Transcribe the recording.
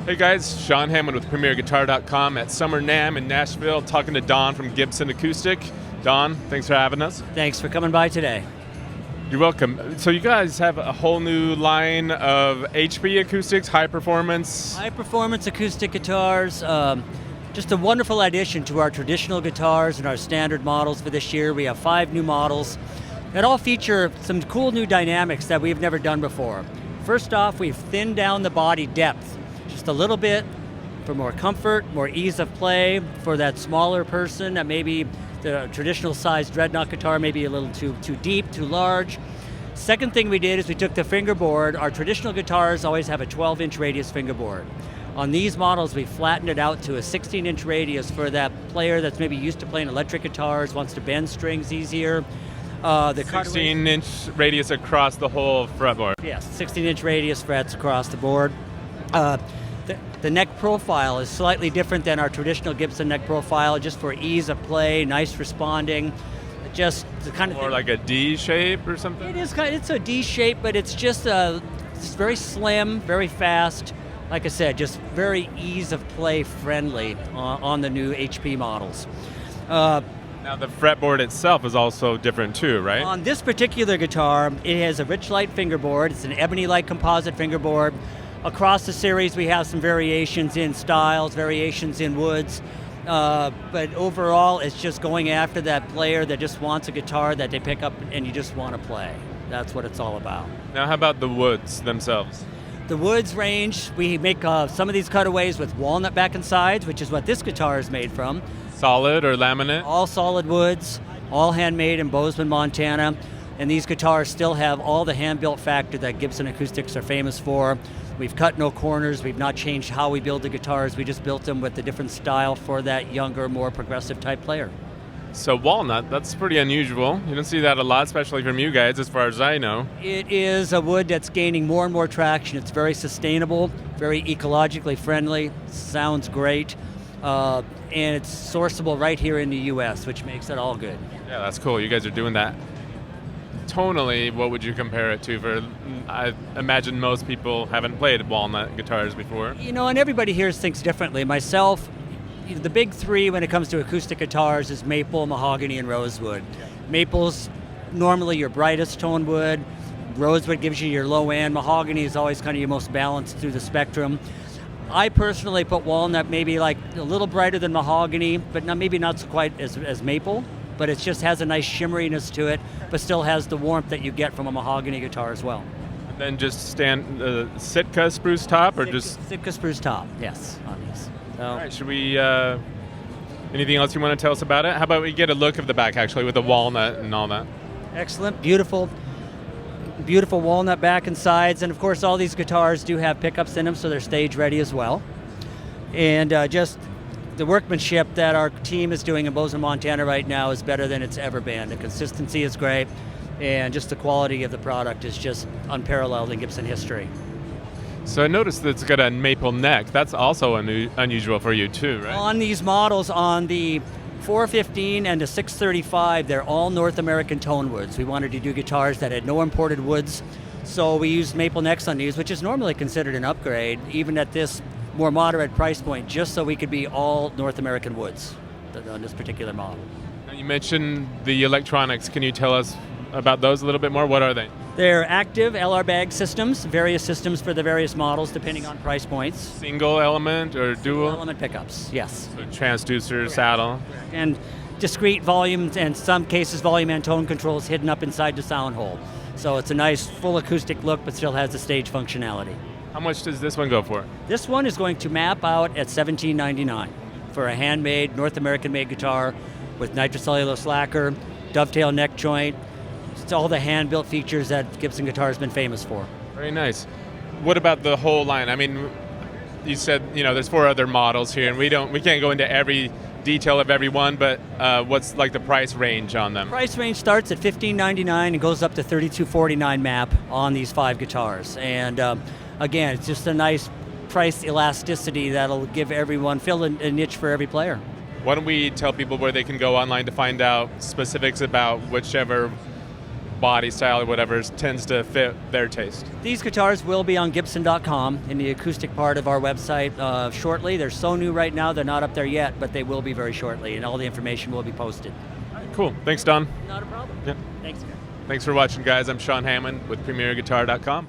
Hey guys, Sean Hammond with PremierGuitar.com at Summer NAMM in Nashville, talking to Don from Gibson Acoustic. Don, thanks for having us. Thanks for coming by today. You're welcome. So you guys have a whole new line of HP acoustics, high performance. High performance acoustic guitars, just a wonderful addition to our traditional guitars and our standard models for this year. We have 5 new models that all feature some cool new dynamics that we've never done before. First off, we've thinned down the body depth just a little bit for more comfort, more ease of play for that smaller person that maybe the traditional size dreadnought guitar may be a little too deep, too large. Second thing we did is we took the fingerboard. Our traditional guitars always have a 12-inch radius fingerboard. On these models, we flattened it out to a 16-inch radius for that player that's maybe used to playing electric guitars, wants to bend strings easier. The 16-inch radius across the whole fretboard. Yes, 16-inch radius frets across the board. The neck profile is slightly different than our traditional Gibson neck profile, just for ease of play, nice responding. Just the kind of more like a D shape or something? It's a D shape, but it's just it's very slim, very fast. Like I said, just very ease of play friendly on the new HP models. Now the fretboard itself is also different too, right? On this particular guitar, it has a rich light fingerboard. It's an ebony-like composite fingerboard. Across the series, we have some variations in styles, variations in woods, but overall, it's just going after that player that just wants a guitar that they pick up and you just want to play. That's what it's all about. Now, how about the woods themselves? The woods range, we make some of these cutaways with walnut back and sides, which is what this guitar is made from. Solid or laminate? All solid woods, all handmade in Bozeman, Montana. And these guitars still have all the hand-built factor that Gibson Acoustics are famous for. We've cut no corners, we've not changed how we build the guitars, we just built them with a different style for that younger, more progressive type player. So walnut, that's pretty unusual. You don't see that a lot, especially from you guys, as far as I know. It is a wood that's gaining more and more traction. It's very sustainable, very ecologically friendly, sounds great, and it's sourceable right here in the US, which makes it all good. Yeah, that's cool. You guys are doing that. Tonally, what would you compare it to? For I imagine most people haven't played walnut guitars before. You know, and everybody here thinks differently. Myself, the big 3 when it comes to acoustic guitars is maple, mahogany, and rosewood. Maple's normally your brightest tone wood. Rosewood gives you your low end. Mahogany is always kind of your most balanced through the spectrum. I personally put walnut maybe like a little brighter than mahogany, but maybe not so quite as maple. But it just has a nice shimmeriness to it, but still has the warmth that you get from a mahogany guitar as well. And then just Sitka spruce top, or Sitka spruce top, yes, on these. So. All right, should we, anything else you want to tell us about it? How about we get a look of the back, actually, with the walnut and all that? Excellent, beautiful walnut back and sides, and of course all these guitars do have pickups in them, so they're stage ready as well. And just the workmanship that our team is doing in Bozeman, Montana right now is better than it's ever been. The consistency is great, and just the quality of the product is just unparalleled in Gibson history. So I noticed that it's got a maple neck. That's also unusual for you too, right? On these models, on the 415 and the 635, they're all North American tone woods. We wanted to do guitars that had no imported woods, so we used maple necks on these, which is normally considered an upgrade, even at this more moderate price point, just so we could be all North American woods on this particular model. Now you mentioned the electronics. Can you tell us about those a little bit more? What are they? They're active LR bag systems, various systems for the various models depending on price points. Single element or dual? Single element pickups, yes. So transducer, saddle. And discrete volume, and in some cases volume and tone controls hidden up inside the sound hole. So it's a nice full acoustic look, but still has the stage functionality. How much does this one go for? This one is going to map out at $17.99 for a handmade, North American-made guitar with nitrocellulose lacquer, dovetail neck joint. It's all the hand-built features that Gibson guitar has been famous for. Very nice. What about the whole line? I mean, you said there's 4 other models here, and we can't go into every detail of every one, but what's like the price range on them? Price range starts at $15.99 and goes up to $32.49 map on these 5 guitars, and again, it's just a nice price elasticity that'll give everyone, fill a niche for every player. Why don't we tell people where they can go online to find out specifics about whichever body style or whatever tends to fit their taste. These guitars will be on Gibson.com in the acoustic part of our website shortly. They're so new right now, they're not up there yet, but they will be very shortly, and all the information will be posted. Cool. Thanks, Don. Not a problem. Yeah. Thanks, guys. Thanks for watching, guys. I'm Sean Hammond with PremierGuitar.com.